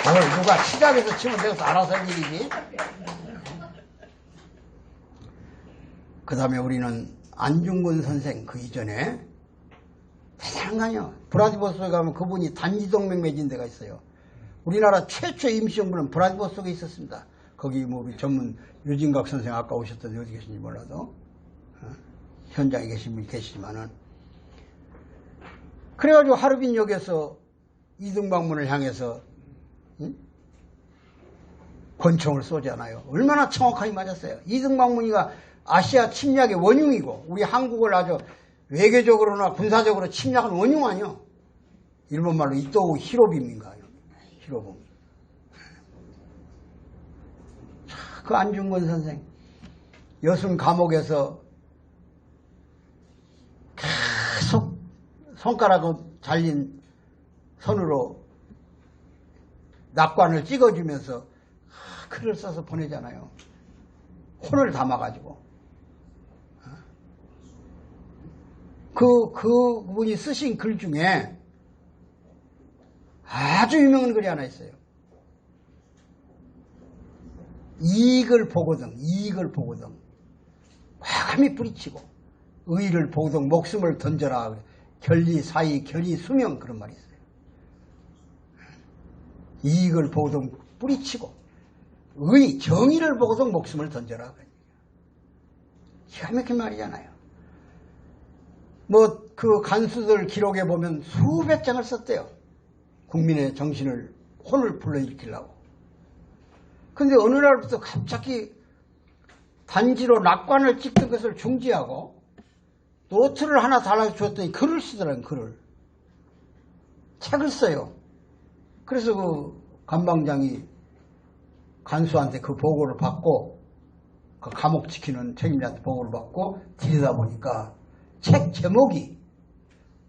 뭘 누가 시작해서 치면 되어서 알아서 할 일이지. 그 다음에 우리는 안중근 선생 그 이전에 대단한 거 아니야. 브라디보스토크에 가면 그분이 단지동맹 맺은 데가 있어요. 우리나라 최초의 임시정부는 브라디보스토크에 있었습니다. 거기 뭐 우리 전문 유진각 선생 아까 오셨던데 어디 계신지 몰라도 현장에 계신 분이 계시지만은 그래가지고 하르빈역에서 이등방문을 향해서 권총을 쏘잖아요. 얼마나 정확하게 맞았어요. 이등방문이가 아시아 침략의 원흉이고 우리 한국을 아주 외교적으로나 군사적으로 침략한 원흉 아니요. 일본말로 이토우 히로부미인가요. 히로부미. 그 안중근 선생 여순 감옥에서 계속 손가락을 잘린 손으로 낙관을 찍어주면서 글을 써서 보내잖아요. 혼을 담아가지고. 그분이 쓰신 글 중에 아주 유명한 글이 하나 있어요. 이익을 보거든, 과감히 뿌리치고, 의를 보거든, 목숨을 던져라. 결리, 사의, 결의, 수명, 그런 말이 있어요. 이익을 보거든, 뿌리치고, 정의를 보거든, 목숨을 던져라. 기가 막힌 말이잖아요. 뭐, 그 간수들 기록에 보면 수백 장을 썼대요. 국민의 정신을, 혼을 불러일으키려고. 근데 어느 날부터 갑자기 단지로 낙관을 찍던 것을 중지하고 노트를 하나 달아주었더니 글을 쓰더라고요. 글을. 책을 써요. 그래서 그 관방장이 간수한테 그 보고를 받고 그 감옥 지키는 책임자한테 보고를 받고 들여다보니까 책 제목이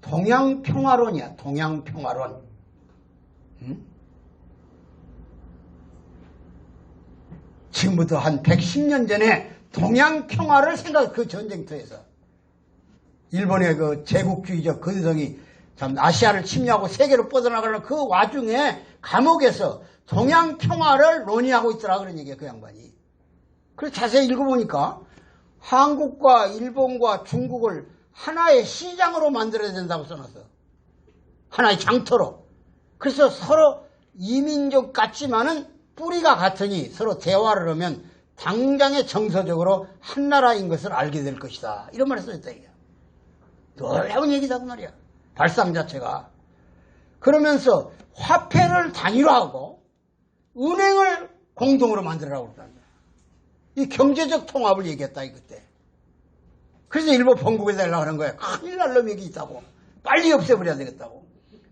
동양평화론이야. 동양평화론. 응? 지금부터 한 110년 전에 동양평화를 그 전쟁터에서 일본의 그 제국주의적 근성이 참 아시아를 침략하고 세계로 뻗어나가는 그 와중에 감옥에서 동양평화를 논의하고 있더라 그런 얘기야 그 양반이. 그래서 자세히 읽어보니까 한국과 일본과 중국을 하나의 시장으로 만들어야 된다고 써놨어. 하나의 장터로. 그래서 서로 이민족 같지만은 뿌리가 같으니 서로 대화를 하면 당장에 정서적으로 한 나라인 것을 알게 될 것이다. 이런 말을 써있다 이게. 놀라운 얘기다 그 말이야. 발상 자체가. 그러면서 화폐를 단일화하고 은행을 공동으로 만들라고 그랬다. 이 경제적 통합을 얘기했다 이그때. 그래서 일본 본국에다 하려고 하는 거야. 큰일 날 놈이 있다고. 빨리 없애버려야 되겠다고.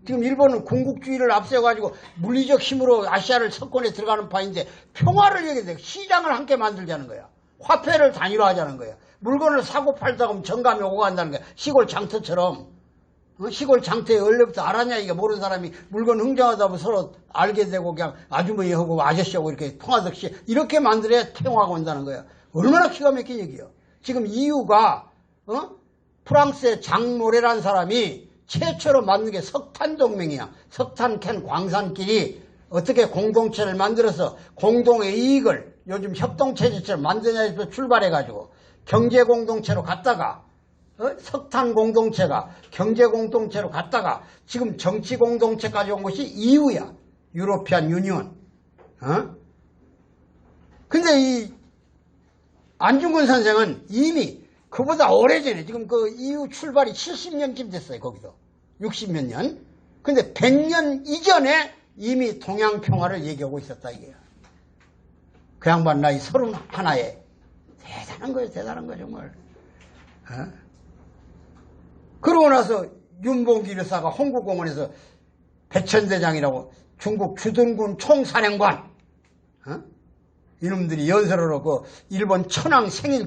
지금 일본은 군국주의를 앞세워가지고 물리적 힘으로 아시아를 석권에 들어가는 파인데 평화를 얘기해. 시장을 함께 만들자는 거야. 화폐를 단일화하자는 거야. 물건을 사고 팔다 보면 정감이 오고 간다는 거야. 시골 장터처럼. 시골 장터에 원래부터 알았냐 이게 모르는 사람이 물건 흥정하다 보면 서로 알게 되고 그냥 아주머니하고 아저씨하고 이렇게 통하듯이 이렇게 만들어야 평화가 온다는 거야. 얼마나 기가 막힌 얘기야. 지금 EU가 프랑스의 장모레라는 사람이 최초로 만든 게 석탄동맹이야. 석탄 캔 광산끼리 어떻게 공동체를 만들어서 공동의 이익을 요즘 협동체제처럼 만드냐에서 출발해가지고 경제공동체로 갔다가 석탄 공동체가 경제공동체로 갔다가 지금 정치공동체까지 온 것이 EU야. 유로피안 유니온. 근데 이 안중근 선생은 이미 그보다 오래전에 지금 그 EU 출발이 70년쯤 됐어요. 거기서 60몇 년. 근데 100년 이전에 이미 동양평화를 얘기하고 있었다 이게요. 그 양반 나이 31에 대단한 거예요. 대단한 거 정말. 그러고 나서 윤봉길 여사가 홍구공원에서 배천대장이라고 중국 주둔군 총사령관 이놈들이 연설으로 그 일본 천황 생일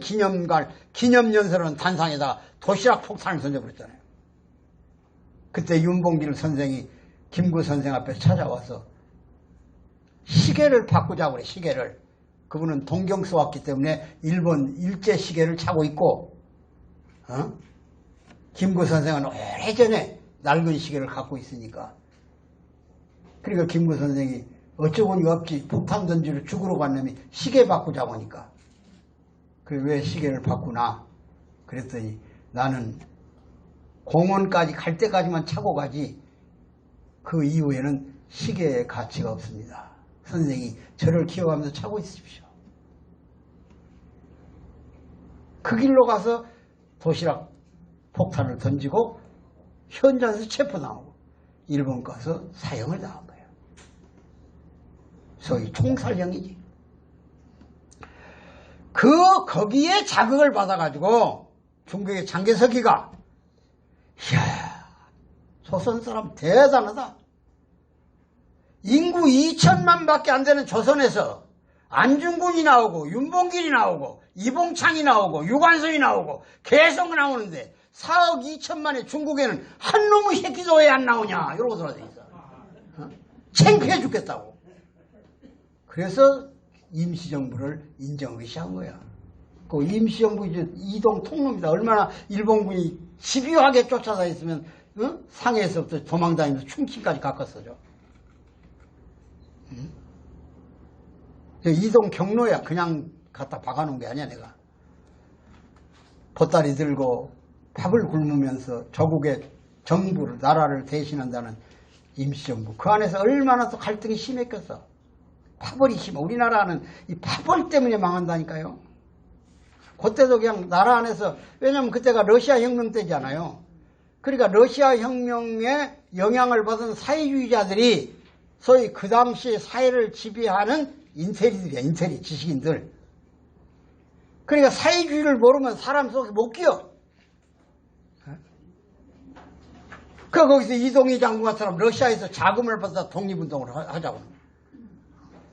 기념연설하는 단상에다가 도시락 폭탄을 던져버렸잖아요. 그때 윤봉길 선생이 김구 선생 앞에 찾아와서 시계를 바꾸자고 그래. 시계를. 그분은 동경서 왔기 때문에 일본 일제 시계를 차고 있고 김구 선생은 오래전에 낡은 시계를 갖고 있으니까. 그러니까 김구 선생이 어쩌고니 없지. 폭탄 던지러 죽으러 간 놈이 시계 바꾸자고 하니까. 그래, 왜 시계를 바꾸나? 그랬더니 나는 공원까지 갈 때까지만 차고 가지 그 이후에는 시계의 가치가 없습니다. 선생이 저를 기억하면서 차고 있으십시오. 그 길로 가서 도시락 폭탄을 던지고 현장에서 체포당하고 일본 가서 사형을 당한 거예요. 소위 총살형이지. 거기에 자극을 받아가지고 중국의 장개석이가 이야, 조선 사람 대단하다. 인구 2천만 밖에 안 되는 조선에서 안중근이 나오고 윤봉길이 나오고 이봉창이 나오고 유관순이 나오고 계속 나오는데 4억 2천만의 중국에는 한 놈의 새끼도 왜 안 나오냐 이러고 돌아다니겠어. 창피해 죽겠다고. 그래서 임시정부를 인정하기 시작한 거야. 그 임시정부 이제 이동 통로입니다. 얼마나 일본군이 집요하게 쫓아다녔으면 상해에서부터 도망다니면서 충칭까지 가꿨어죠. 이동 경로야. 그냥 갖다 박아놓은 게 아니야 내가. 보따리 들고 밥을 굶으면서 조국의 정부를 나라를 대신한다는 임시정부. 그 안에서 얼마나 또 갈등이 심했겠어. 파벌이 심해. 우리나라는 이 파벌 때문에 망한다니까요. 그때도 그냥 나라 안에서, 왜냐면 그때가 러시아 혁명 때잖아요. 그러니까 러시아 혁명에 영향을 받은 사회주의자들이 소위 그 당시 사회를 지배하는 인테리들이야. 인테리 지식인들. 그러니까 사회주의를 모르면 사람 속에 못 끼어. 그 거기서 이동희 장군처럼 러시아에서 자금을 받아 독립운동을 하자고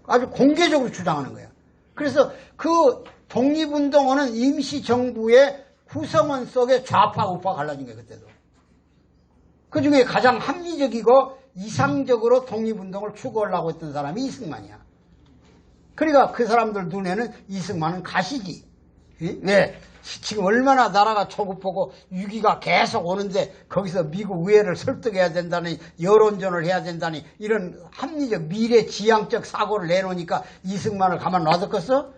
아주 공개적으로 주장하는 거야. 그래서 그 독립운동은 임시정부의 구성원 속에 좌파 우파 갈라진 거야. 그때도. 그중에 가장 합리적이고 이상적으로 독립운동을 추구하려고 했던 사람이 이승만이야. 그러니까 그 사람들 눈에는 이승만은 가시지. 왜? 지금 얼마나 나라가 초급하고 위기가 계속 오는데 거기서 미국 의회를 설득해야 된다니, 여론전을 해야 된다니, 이런 합리적 미래지향적 사고를 내놓으니까 이승만을 가만 놔뒀겠어?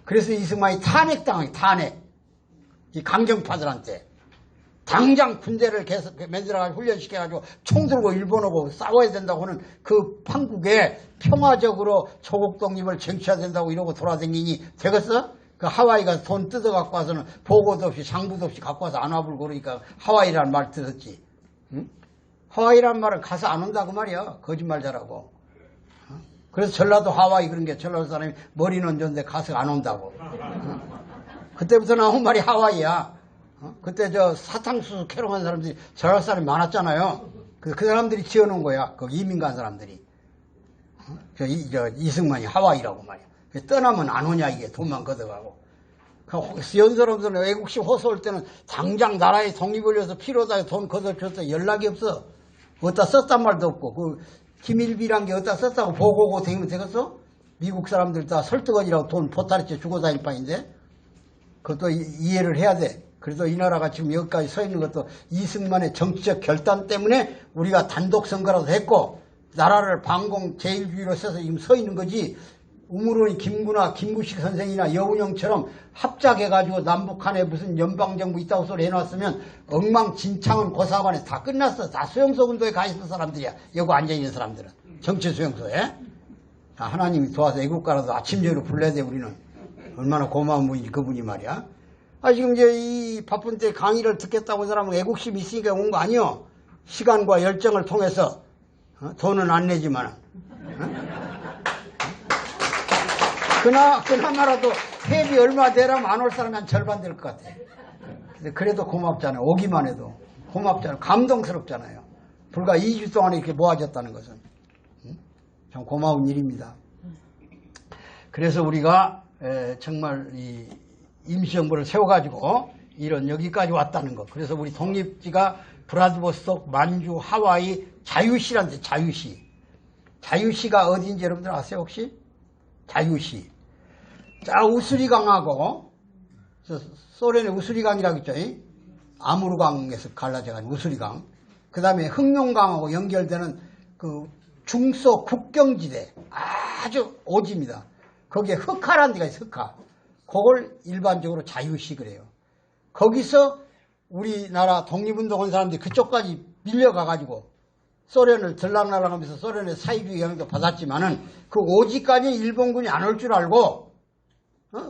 그래서 이승만이 탄핵당하기, 탄핵. 이 강경파들한테. 당장 군대를 계속 만들어가지고 훈련시켜가지고 총 들고 일본하고 싸워야 된다고 하는 그 판국에 평화적으로 조국 독립을 쟁취해야 된다고 이러고 돌아다니니 되겠어? 그 하와이 가서 돈 뜯어 갖고 와서는 보고도 없이 장부도 없이 갖고 와서 안 와불고 그러니까 하와이라는 말 들었지. 응? 하와이라는 말은 가서 안 온다고 말이야. 거짓말 잘하고. 그래서 전라도 하와이 그런 게 전라도 사람이 머리는 좋은데 가서 안 온다고. 그때부터 나온 말이 하와이야. 그때 저 사탕수수 캐러간 사람들이 전라도 사람이 많았잖아요. 그 사람들이 지어놓은 거야. 그 이민 간 사람들이. 이승만이 하와이라고 말이야. 떠나면 안 오냐 이게 돈만 걷어가고. 연사람들은 외국식 호소 올 때는 당장 나라에 독립을 위해서 필요하다 돈 걷어줬다 연락이 없어. 어디다 썼단 말도 없고. 그 기밀비란 게 어디다 썼다고 보고고 되면 되겠어? 미국 사람들 다 설득원이라고 돈 보따리째 주고 다닐 바인데. 그것도 이해를 해야 돼. 그래서 이 나라가 지금 여기까지 서 있는 것도 이승만의 정치적 결단 때문에 우리가 단독 선거라도 했고 나라를 반공 제일주의로 써서 지금 서 있는 거지. 우물원이 김구나 김구식 선생이나 여운형처럼 합작해가지고 남북한에 무슨 연방정부 있다고 소리 해놨으면 엉망진창은 고사관에 다 끝났어. 다 수용소 운동에 가 있는 사람들이야. 여기 앉아있는 사람들은. 정치 수용소에. 하나님이 도와서 애국가라도 아침 저녁으로 불러야 돼 우리는. 얼마나 고마운 분이지 그분이 말이야. 지금 이제 이 바쁜 때 강의를 듣겠다고 한 사람은 애국심이 있으니까 온 거 아니요. 시간과 열정을 통해서 돈은 안 내지만 그나마라도 회비 얼마 되라면 안 올 사람이 한 절반 될 것 같아. 근데 그래도 고맙잖아요. 오기만 해도 고맙잖아요. 감동스럽잖아요. 불과 2주 동안에 이렇게 모아졌다는 것은 참 고마운 일입니다. 그래서 우리가 정말 이 임시정부를 세워가지고 이런 여기까지 왔다는 것. 그래서 우리 독립지가 브라디보스톡, 만주, 하와이, 자유시란데 자유시. 자유시가 어디인지 여러분들 아세요 혹시? 자유시. 자, 우스리강하고 소련의 우스리강이라고 있죠. 아무르강에서 갈라져가지고 우스리강. 그 다음에 흑룡강하고 연결되는 그 중소 국경지대 아주 오지입니다. 거기에 흑하라는 데가 있어요. 흑하. 그걸 일반적으로 자유식을 해요. 거기서 우리나라 독립운동한 사람들이 그쪽까지 밀려가가지고 소련을 들락날락하면서 소련의 사회주의 영향도 받았지만은 그 오지까지 일본군이 안 올 줄 알고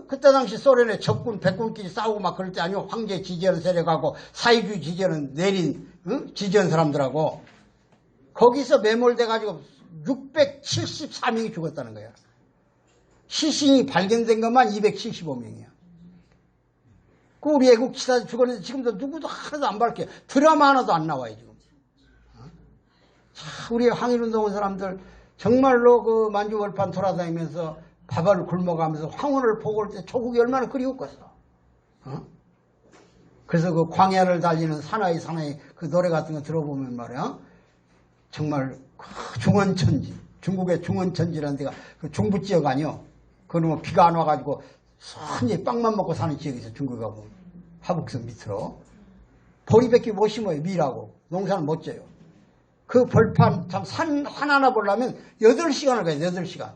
그때 당시 소련의 적군 백군끼리 싸우고 막 그럴 때 아니고 황제 지지하는 세력하고 사회주의 지지하는 내린 지지하는 사람들하고 거기서 매몰돼가지고 674명이 죽었다는 거야. 시신이 발견된 것만 275명이야. 그 우리 애국지사들 죽었는데 지금도 누구도 하나도 안 밝혀. 드라마 하나도 안 나와요 지금. 우리 항일운동한 사람들 정말로 그 만주벌판 돌아다니면서 밥을 굶어가면서 황혼을 보고 올 때 조국이 얼마나 그리웠겠어. 그래서 그 광야를 달리는 사나이 그 노래 같은 거 들어보면 말이야. 정말 중원천지, 중국의 중원천지라는 데가 그 중부지역 아니요. 그놈은 비가 안 와가지고 선히 빵만 먹고 사는 지역이 있어. 중국에 가보면 하북섬 밑으로 보리밖에 못 심어요. 밀하고 농사는 못 져요. 그 벌판 참 산 하나하나 보려면 8시간을 가요. 8시간.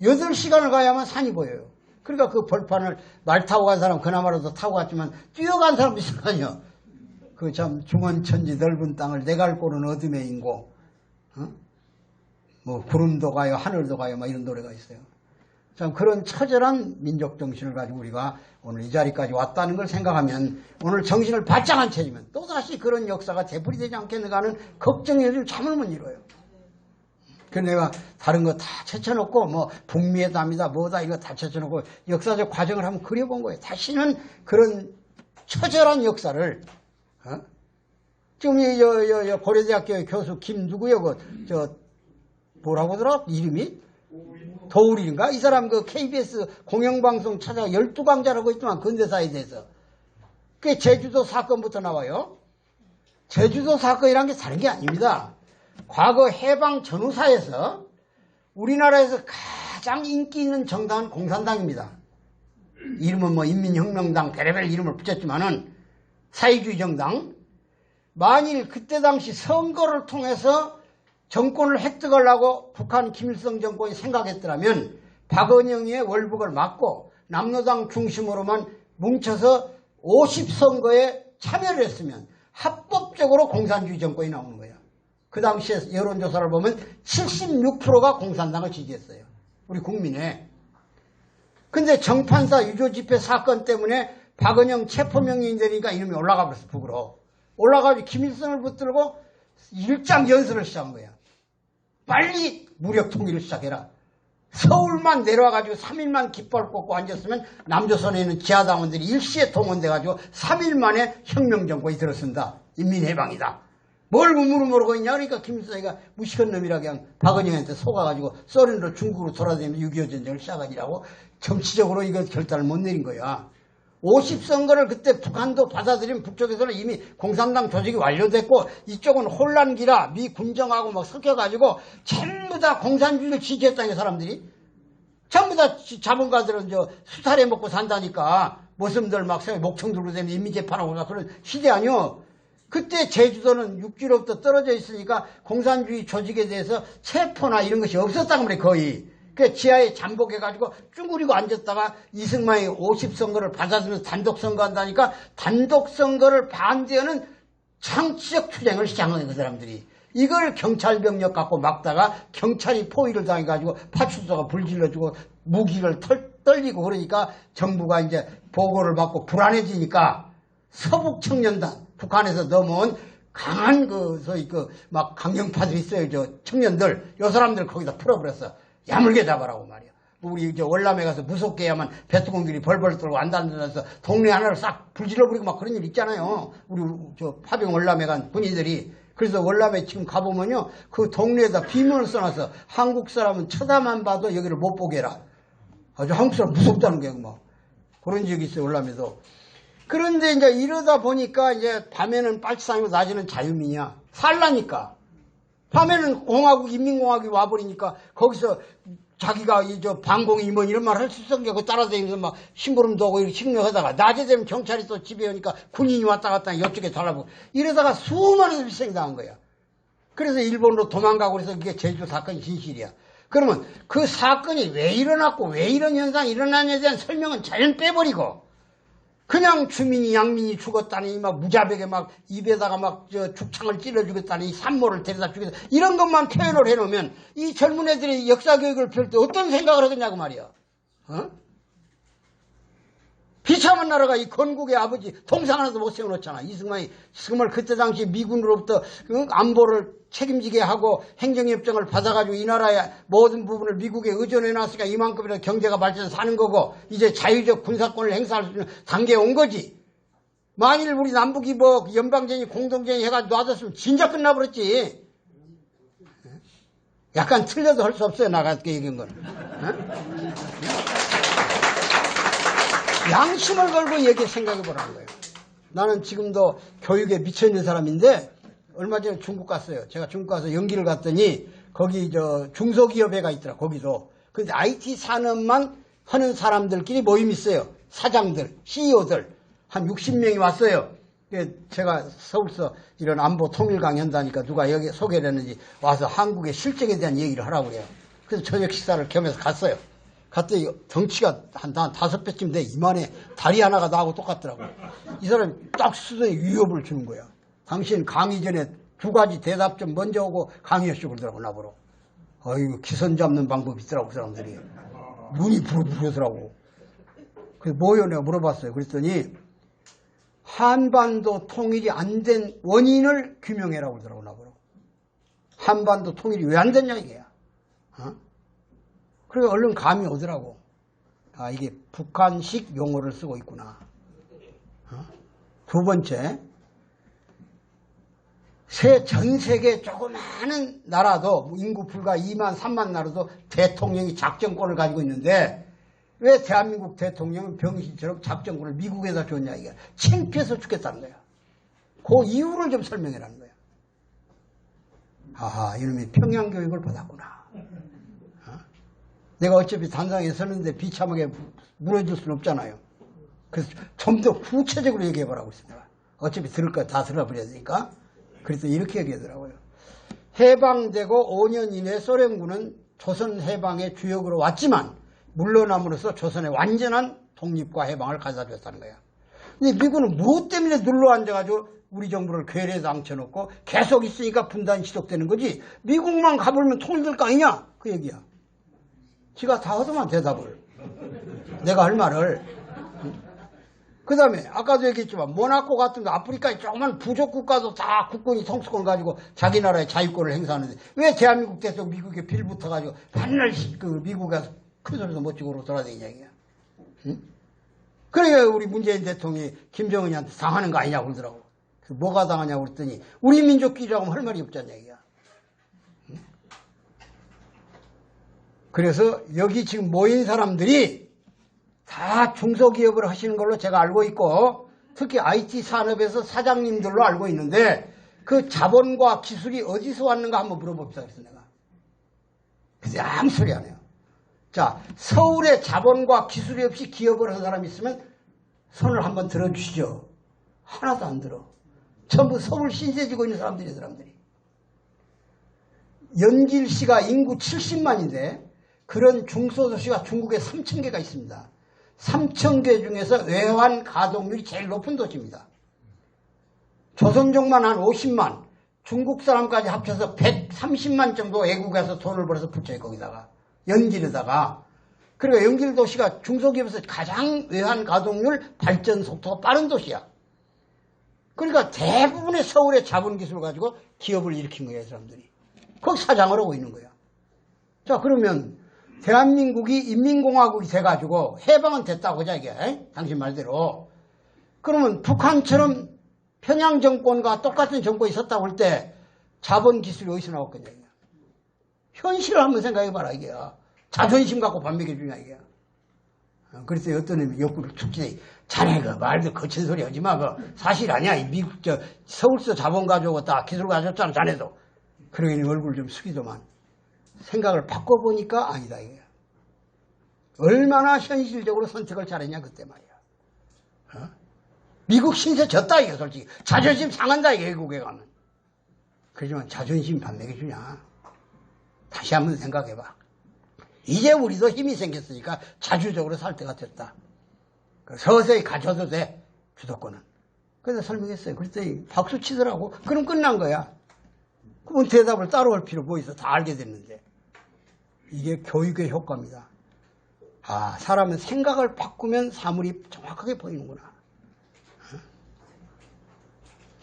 8시간을 가야만 산이 보여요. 그러니까 그 벌판을 말 타고 간 사람 그나마라도 타고 갔지만 뛰어간 사람도 있을 거 아니야. 그 참 중원천지 넓은 땅을 내 갈 곳은 어둠에 인고 뭐 구름도 가요 하늘도 가요 막 이런 노래가 있어요. 참 그런 처절한 민족 정신을 가지고 우리가 오늘 이 자리까지 왔다는 걸 생각하면 오늘 정신을 바짝 안 차리면 또다시 그런 역사가 되풀이되지 않겠는가 하는 걱정이 요즘 잠을 못 이뤄요. 그래서 내가 다른 거 다 채쳐놓고 뭐 북미의 담이다 뭐다 이거 다 채쳐놓고 역사적 과정을 한번 그려본 거예요. 다시는 그런 처절한 역사를 지금 이 고려대학교 교수 김 누구요? 뭐라고 하더라? 이름이? 도울인가? 이 사람 그 KBS 공영방송 찾아가 12강자라고 있지만 근대사에 대해서. 그게 제주도 사건부터 나와요. 제주도 사건이란 게 다른 게 아닙니다. 과거 해방 전후사에서 우리나라에서 가장 인기 있는 정당은 공산당입니다. 이름은 뭐 인민혁명당 별의별 이름을 붙였지만은 사회주의 정당. 만일 그때 당시 선거를 통해서 정권을 획득하려고 북한 김일성 정권이 생각했더라면 박은영의 월북을 막고 남로당 중심으로만 뭉쳐서 50선거에 참여를 했으면 합법적으로 공산주의 정권이 나오는 거예요. 그 당시에 여론조사를 보면 76%가 공산당을 지지했어요. 우리 국민에. 근데 정판사 유조집회 사건 때문에 박은영 체포명령이 되니까 이름이 올라가 버렸어. 북으로. 올라가서 김일성을 붙들고 일장 연설을 시작한 거야. 빨리 무력 통일을 시작해라. 서울만 내려와가지고 3일만 깃발 꽂고 앉았으면 남조선에 있는 지하당원들이 일시에 동원돼가지고 3일 만에 혁명정권이 들어선다. 인민해방이다. 뭘 우물을 모르고 있냐. 그러니까 김일성이가 무식한 놈이라 그냥 박은영한테 속아가지고 소련으로 중국으로 돌아다니면서 6.25 전쟁을 시작하니라고 정치적으로 이거 결단을 못 내린 거야. 50선거를 그때 북한도 받아들이면 북쪽에서는 이미 공산당 조직이 완료됐고 이쪽은 혼란기라 미 군정하고 막 섞여가지고 전부 다 공산주의를 지지했다는 사람들이. 전부 다 자본가들은 수탈해 먹고 산다니까. 모슴들 막 목청 들고 다니면 인민재판하고 그런 시대 아니요. 그때 제주도는 육지로부터 떨어져 있으니까 공산주의 조직에 대해서 체포나 이런 것이 없었다고 그래 거의. 그 지하에 잠복해가지고 쭈그리고 앉았다가 이승만이 50선거를 받아들면서 단독선거한다니까 단독선거를 반대하는 정치적 투쟁을 시작한 거예요. 그 사람들이. 이걸 경찰병력 갖고 막다가 경찰이 포위를 당해가지고 파출소가 불질러주고 무기를 떨리고 그러니까 정부가 이제 보고를 받고 불안해지니까 서북청년단 북한에서 넘어온 강한 소위 막 강경파들이 있어요. 청년들. 요 사람들 거기다 풀어버렸어. 야물게 잡아라고 말이야. 우리 월남에 가서 무섭게 해야만 배트공들이 벌벌 떨고 안 다니면서 동네 하나를 싹 불질러버리고 막 그런 일 있잖아요. 우리 파병 월남에 간 군인들이. 그래서 월남에 지금 가보면요. 그 동네에다 비문을 써놔서 한국 사람은 쳐다만 봐도 여기를 못 보게 해라. 아주 한국 사람 무섭다는 게 뭐. 그런 지역이 있어요. 월남에도. 그런데 이제 이러다 보니까 이제 밤에는 빨치산이고 낮에는 자유민이야. 살라니까. 밤에는 인민공화국이 와버리니까 거기서 자기가 반공 임원 이런 말 할 수 있었는데 그 따라다니면서 막 심부름도 하고 이렇게 식명하다가 낮에 되면 경찰이 또 집에 오니까 군인이 왔다 갔다 옆쪽에 달라붙고 이러다가 수많은 희생이 당한 거야. 그래서 일본으로 도망가고 그래서 그게 제주 사건이 진실이야. 그러면 그 사건이 왜 일어났고 왜 이런 현상이 일어나냐에 대한 설명은 잘 빼버리고 그냥 주민이 양민이 죽었다니 막 무자백에 막 입에다가 막 죽창을 찔러 죽였다니 산모를 데려다 죽였다 이런 것만 표현을 해놓으면 이 젊은 애들이 역사 교육을 배울 때 어떤 생각을 하겠냐고 말이야. 어? 비참한 나라가 이 건국의 아버지 동상 하나도 못 세워놓잖아. 이승만이 정말 그때 당시 미군으로부터 안보를 책임지게 하고 행정협정을 받아가지고 이 나라의 모든 부분을 미국에 의존해놨으니까 이만큼이나 경제가 발전 사는 거고 이제 자유적 군사권을 행사할 수 있는 단계에 온 거지. 만일 우리 남북이 뭐 연방전이 공동전이 해가지고 놔뒀으면 진짜 끝나버렸지. 약간 틀려도 할 수 없어요. 나갔게 얘기한 거는. 양심을 걸고 얘기 생각해보라는 거예요. 나는 지금도 교육에 미쳐있는 사람인데 얼마 전에 중국 갔어요. 제가 중국 가서 연기를 갔더니 거기 중소기업회가 있더라. 거기도. 근데 IT 산업만 하는 사람들끼리 모임 있어요. 사장들, CEO들 한 60명이 왔어요. 제가 서울서 이런 안보 통일 강의 한다니까 누가 여기 소개를 했는지 와서 한국의 실정에 대한 얘기를 하라고 그래요. 그래서 저녁 식사를 겸해서 갔어요. 갔더니 덩치가 한 5배쯤 돼. 이만해. 다리 하나가 나하고 똑같더라고. 이 사람이 딱 수도에 위협을 주는 거야. 당신 강의 전에 2가지 대답 좀 먼저 오고 강의하시고 그러더라고 나보러. 어이구 기선 잡는 방법이 있더라고 그 사람들이. 눈이 부르부르더라고. 그래서 뭐요 내가 물어봤어요. 그랬더니 한반도 통일이 안 된 원인을 규명해라고 그러더라고 나보러. 한반도 통일이 왜 안 됐냐 이게야. 어? 그래서 얼른 감이 오더라고. 아 이게 북한식 용어를 쓰고 있구나. 두 번째, 전 세계 조그마한 나라도 인구 불과 2만 3만 나라도 대통령이 작전권을 가지고 있는데 왜 대한민국 대통령은 병신처럼 작전권을 미국에다 줬냐 이게 창피해서 죽겠다는 거야. 그 이유를 좀 설명해라는 거야. 아하 이놈이 평양교육을 받았구나. 내가 어차피 단상에 서는데 비참하게 무너질 수는 없잖아요. 그래서 좀 더 구체적으로 얘기해보라고 했습니다. 어차피 들을 거 다 들어버려야 되니까. 그래서 이렇게 얘기하더라고요. 해방되고 5년 이내 소련군은 조선 해방의 주역으로 왔지만 물러남으로써 조선의 완전한 독립과 해방을 가져다줬다는 거야. 근데 미국은 무엇 때문에 눌러앉아가지고 우리 정부를 괴뢰에다 앉혀놓고 계속 있으니까 분단이 지속되는 거지. 미국만 가버리면 통일될 거 아니냐? 그 얘기야. 지가 다 하더만 대답을. 내가 할 말을. 그 다음에 아까도 얘기했지만 모나코 같은 거 아프리카의 조그만 부족 국가도 다 국권이 통수권 가지고 자기 나라의 자유권을 행사하는데 왜 대한민국 대통령 미국에 빌붙어가지고 맨날 미국에 가서 큰 소리도 못 치고 돌아다니냐 이게. 응? 그러니까 우리 문재인 대통령이 김정은이한테 당하는 거 아니냐고 그러더라고. 그래서 뭐가 당하냐고 그랬더니 우리 민족끼리라고 하면 할 말이 없잖냐 이게. 응? 그래서 여기 지금 모인 사람들이 다 중소기업을 하시는 걸로 제가 알고 있고 특히 IT 산업에서 사장님들로 알고 있는데 그 자본과 기술이 어디서 왔는가 한번 물어봅시다. 그래서 내가. 그래서 아무 소리 안 해요. 자, 서울에 자본과 기술이 없이 기업을 한 사람이 있으면 손을 한번 들어주시죠. 하나도 안 들어. 전부 서울 신세 지고 있는 사람들이. 연길시가 인구 70만인데 그런 중소도시가 중국에 3,000개가 있습니다. 3,000개 중에서 외환 가동률이 제일 높은 도시입니다. 조선족만 한 50만, 중국 사람까지 합쳐서 130만 정도 외국에서 돈을 벌어서 붙여요. 거기다가. 연길에다가. 그러니까 연길도시가 중소기업에서 가장 외환 가동률 발전 속도가 빠른 도시야. 그러니까 대부분의 서울의 자본기술을 가지고 기업을 일으킨 거예요. 사람들이. 거기 사장을 하고 있는 거야. 자 그러면 대한민국이 인민공화국이 돼가지고 해방은 됐다고 하자 이게. 당신 말대로. 그러면 북한처럼 평양 정권과 똑같은 정권이 있었다고 할 때 자본기술이 어디서 나왔겠냐 이게. 현실을 한번 생각해봐라 이게. 자존심 갖고 밥 먹여주냐 이게. 그래서 어떤 놈이 옆구리 툭 치더니 자네 그 말도 거친 소리 하지 마. 그 사실 아니야. 이 미국 서울서 자본 가져오고 딱 기술 가져왔잖아 자네도. 그러니 얼굴 좀 숙이더만. 생각을 바꿔보니까 아니다 이게. 얼마나 현실적으로 선택을 잘했냐 그때 말이야. 미국 신세 졌다 이게 솔직히. 자존심 상한다 이게 외국에 가면. 그러지만 자존심 반맥이 주냐? 다시 한번 생각해봐. 이제 우리도 힘이 생겼으니까 자주적으로 살 때가 됐다. 서서히 가져도 돼, 주도권은. 그래서 설명했어요. 그랬더니 박수 치더라고. 그럼 끝난 거야. 그럼 대답을 따로 할 필요 뭐 있어. 다 알게 됐는데. 이게 교육의 효과입니다. 아, 사람은 생각을 바꾸면 사물이 정확하게 보이는구나.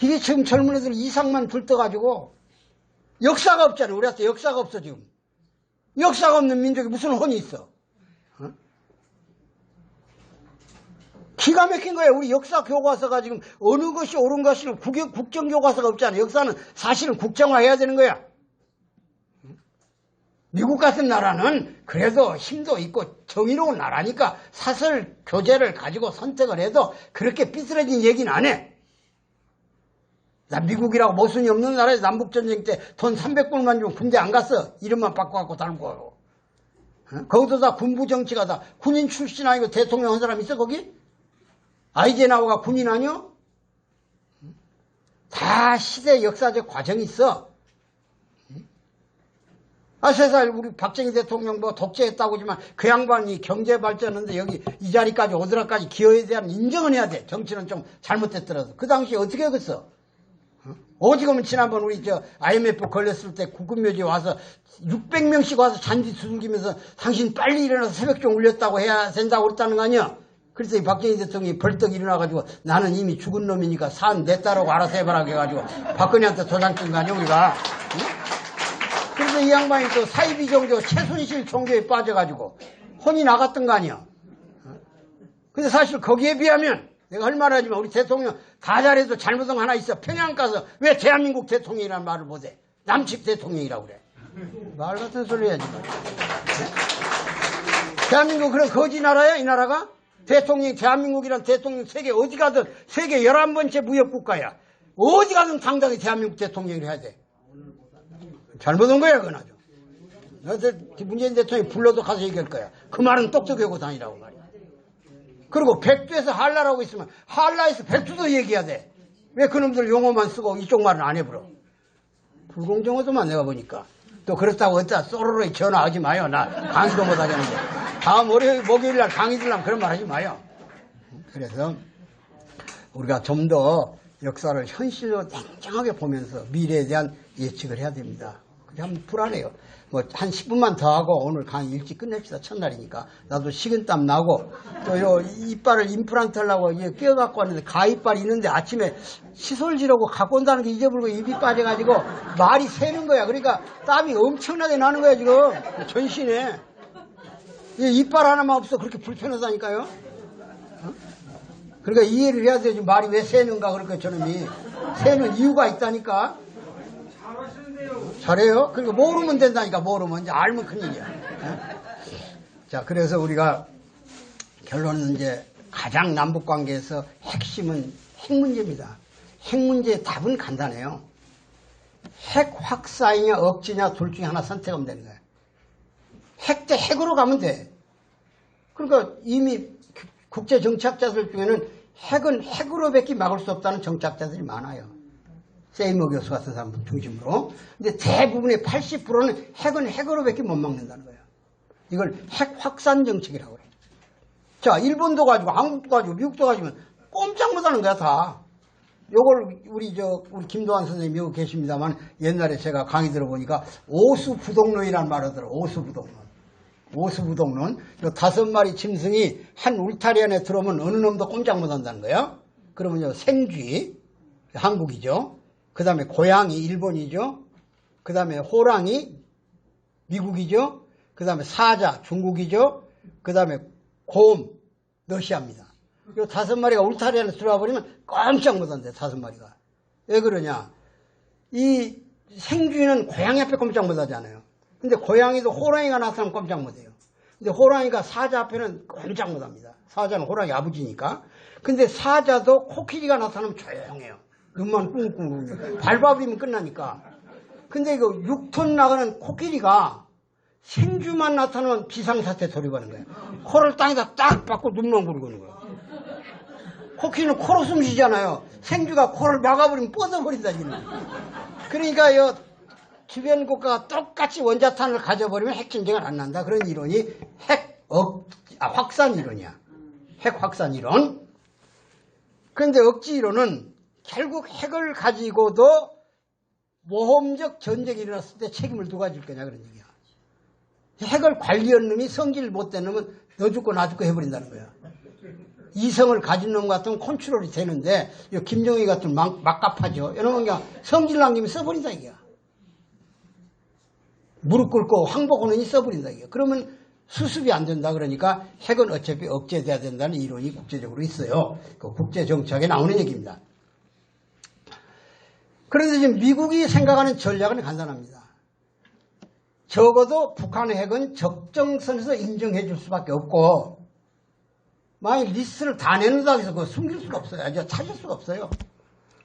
이게 지금 젊은 애들 이상만 들떠가지고 역사가 없잖아요. 우리한테 역사가 없어 지금. 역사가 없는 민족이 무슨 혼이 있어. 기가 막힌 거예요. 우리 역사 교과서가 지금 어느 것이 옳은 것이는 국정 교과서가 없잖아요. 역사는 사실은 국정화해야 되는 거야. 미국 같은 나라는 그래도 힘도 있고 정의로운 나라니까 사설 교재를 가지고 선택을 해도 그렇게 삐뚤어진 얘기는 안 해. 나 미국이라고 모순이 없는 나라에서 남북전쟁 때 돈 300불만 주면 군대 안 갔어. 이름만 바꿔갖고 달고 하고. 거기도 다 군부 정치가 다 군인 출신 아니고 대통령 한 사람 있어 거기? 아이젠하워가 군인 아니요? 다 시대 역사적 과정이 있어. 아, 세상 우리 박정희 대통령 뭐 독재했다고 하지만 그 양반이 경제 발전하는데 여기 이 자리까지 오더라까지 기여에 대한 인정은 해야 돼. 정치는 좀 잘못됐더라도. 그 당시에 어떻게 했겠어? 오직은 지난번 우리 IMF 걸렸을 때 국군묘지에 와서 600명씩 와서 잔디 두들기면서 당신 빨리 일어나서 새벽 좀 울렸다고 해야 된다고 그랬다는 거 아니야? 그래서 이 박정희 대통령이 벌떡 일어나가지고 나는 이미 죽은 놈이니까 산 내 딸하고 알아서 해봐라 해가지고 박근혜한테 도장 뜬 거 아니야 우리가? 응? 그래서 이 양반이 또 사이비 종교 최순실 종교에 빠져가지고 혼이 나갔던 거 아니야? 근데 사실 거기에 비하면 내가 할 말 하지만 우리 대통령 다 잘해도 잘못한 거 하나 있어. 평양 가서 왜 대한민국 대통령이라는 말을 못해? 남측 대통령이라고 그래. 말 같은 소리 해야지. 대한민국 그런 거지 나라야 이 나라가? 대통령이 대한민국이란 대통령 세계 어디 가든 세계 11번째 무역국가야. 어디 가든 당당히 대한민국 대통령을 해야 돼. 잘못한 거야 그건 아주. 문재인 대통령이 불러도 가서 얘기할 거야. 그 말은 똑똑하고 다니라고 말이야. 그리고 백두에서 한라라고 있으면 한라에서 백두도 얘기해야 돼. 왜 그놈들 용어만 쓰고 이쪽 말은 안 해버려. 불공정하더만 내가 보니까. 또 그렇다고 어디다 쏘로로에 전화하지 마요. 나 강의도 못하겠는데. 다음 목요일날 강의 들려면 그런 말 하지 마요. 그래서 우리가 좀 더 역사를 현실로 냉정하게 보면서 미래에 대한 예측을 해야 됩니다. 참 불안해요. 뭐 한 10분만 더 하고 오늘 강의 일찍 끝냅시다. 첫날이니까. 나도 식은땀 나고 또 요 이빨을 임플란트 하려고 끼워갖고 왔는데 가이빨이 있는데 아침에 칫솔 지르고 갖고 온다는 게 잊어버리고 입이 빠져가지고 말이 새는 거야. 그러니까 땀이 엄청나게 나는 거야 지금 전신에. 이빨 하나만 없어 그렇게 불편하다니까요. 그러니까 이해를 해야 되지. 말이 왜 새는가 그러니까 저놈이 새는 이유가 있다니까. 잘해요? 그러니까 모르면 된다니까. 모르면 이제 알면 큰일이야. 자, 그래서 우리가 결론은 이제 가장 남북 관계에서 핵심은 핵 문제입니다. 핵 문제의 답은 간단해요. 핵 확산이냐 억지냐 둘 중에 하나 선택하면 되는 거예요. 핵 대 핵으로 가면 돼. 그러니까 이미 국제 정치학자들 중에는 핵은 핵으로밖에 막을 수 없다는 정치학자들이 많아요. 세이머 교수 같은 사람 중심으로. 근데 대부분의 80%는 핵은 핵으로밖에 못 막는다는 거예요. 이걸 핵 확산 정책이라고 해요. 자, 일본도 가지고, 한국도 가지고, 미국도 가지고, 꼼짝 못 하는 거야, 다. 요걸, 우리 김도환 선생님이 여기 계십니다만, 옛날에 제가 강의 들어보니까, 오수부동론이라는 말을 하더라고요. 오수부동론. 오수부동론. 요 5마리 짐승이 한 울타리 안에 들어오면 어느 놈도 꼼짝 못 한다는 거예요. 그러면요, 생쥐, 한국이죠. 그 다음에 고양이, 일본이죠. 그 다음에 호랑이, 미국이죠. 그 다음에 사자, 중국이죠. 그 다음에 곰, 러시아입니다. 이 5마리가 울타리 안에 들어와 버리면 깜짝 못한대, 5마리가. 왜 그러냐? 이 생쥐는 고양이 앞에 깜짝 못하잖아요. 근데 고양이도 호랑이가 나타나면 깜짝 못해요. 근데 호랑이가 사자 앞에는 깜짝 못합니다. 사자는 호랑이 아버지니까. 근데 사자도 코끼리가 나타나면 조용해요. 눈만 꿍꿍. 밟아버리면 끝나니까. 근데 이거 6톤 나가는 코끼리가 생쥐만 나타나면 비상사태 돌입하는 거예요. 코를 땅에다 딱 박고 눈만 부르고 있는 거예요. 코끼리는 코로 숨 쉬잖아요. 생쥐가 코를 막아버리면 뻗어버린다, 지금. 그러니까 요 주변 국가가 똑같이 원자탄을 가져버리면 핵전쟁은 안 난다. 그런 이론이 확산 이론이야. 핵 확산 이론. 그런데 억지 이론은 결국 핵을 가지고도 모험적 전쟁이 일어났을 때 책임을 누가 질 거냐 그런 얘기야. 핵을 관리한 놈이 성질 못된 놈은 너 죽고 나 죽고 해버린다는 거야. 이성을 가진 놈 같으면 컨트롤이 되는데 김정희 같은 막갑하죠. 이러면 그냥 성질 난 김에 써버린다 이게야. 무릎 꿇고 황복호는 써버린다 이게. 그러면 수습이 안 된다 그러니까 핵은 어차피 억제돼야 된다는 이론이 국제적으로 있어요. 그 국제정책에 나오는 얘기입니다. 그런데 지금 미국이 생각하는 전략은 간단합니다. 적어도 북한의 핵은 적정선에서 인정해 줄 수밖에 없고 만약 리스트를 다 내놓는다 해서 그거 숨길 수가 없어요. 아주 찾을 수가 없어요.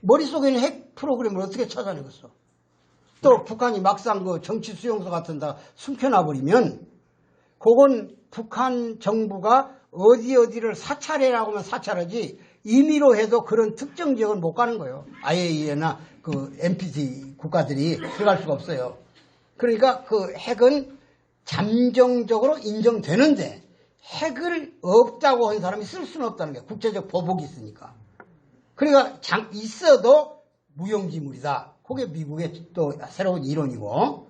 머릿속에 있는 핵 프로그램을 어떻게 찾아내겠어. 또 북한이 막상 그 정치 수용소 같은 데 숨겨놔버리면 그건 북한 정부가 어디를 사찰해라고 하면 사찰하지 임의로 해도 그런 특정 지역은 못 가는 거예요. IAEA나 그 NPT 국가들이 들어갈 수가 없어요. 그러니까 그 핵은 잠정적으로 인정되는데 핵을 없다고 한 사람이 쓸 수는 없다는 게 국제적 보복이 있으니까. 그러니까 있어도 무용지물이다. 그게 미국의 또 새로운 이론이고.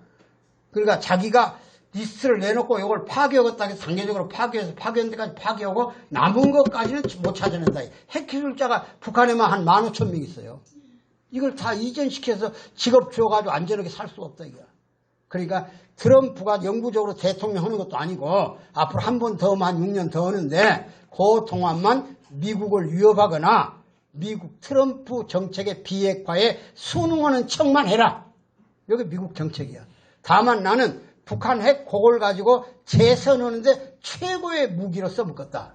그러니까 자기가 리스트를 내놓고 이걸 파괴하겠다 해서 단계적으로 파괴해서 파괴한 데까지 파괴하고 남은 것까지는 못 찾아낸다. 핵기술자가 북한에만 한 15,000명 있어요. 이걸 다 이전시켜서 직업 주어가지고 안전하게 살 수가 없다 이거야. 그러니까 트럼프가 영구적으로 대통령 하는 것도 아니고 앞으로 한 번 더만 6년 더 하는데 그 동안만 미국을 위협하거나 미국 트럼프 정책의 비핵화에 순응하는 척만 해라. 이게 미국 정책이야. 다만 나는 북한 핵 그걸 가지고 재선하는데 최고의 무기로 써먹겠다.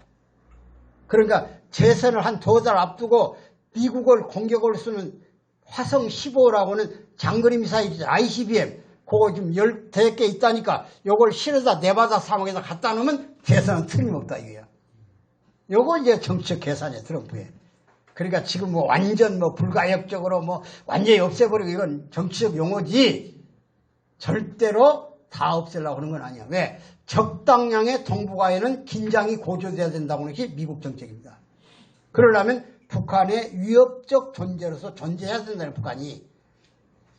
그러니까 재선을 한 2달 앞두고 미국을 공격을 쓰는 화성 15라고는 장거리 미사일 ICBM 그거 지금 10개 있다니까 요걸 실어다 네바다 사막에다 갖다 놓으면 재선은 틀림없다 이거야. 요거 이제 정치적 계산이야 트럼프에. 그러니까 지금 뭐 완전 뭐 불가역적으로 뭐 완전히 없애버리고 이건 정치적 용어지 절대로 다 없애려고 하는 건 아니야. 왜? 적당량의 동북아에는 긴장이 고조돼야 된다고 하는 게 미국 정책입니다. 그러려면 북한의 위협적 존재로서 존재해야 된다는 북한이.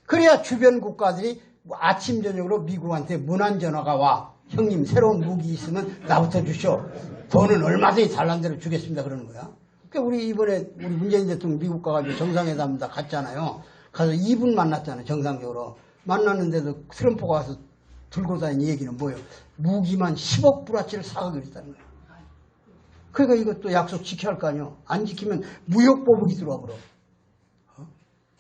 그래야 주변 국가들이 뭐 아침 저녁으로 미국한테 문안 전화가 와. 형님 새로운 무기 있으면 나부터 주시오. 돈은 얼마든지 달란 대로 주겠습니다. 그러는 거야. 그러니까 우리 이번에 우리 문재인 대통령 미국 가가지고 정상회담 다 갔잖아요. 가서 2분 만났잖아요. 정상적으로. 만났는데도 트럼프가 와서 들고 다니는 얘기는 뭐예요? 무기만 10억 불어치를 사가기로 했다는 거예요. 그러니까 이것도 약속 지켜야 할 거 아니에요. 안 지키면 무역보복이 들어와 버려.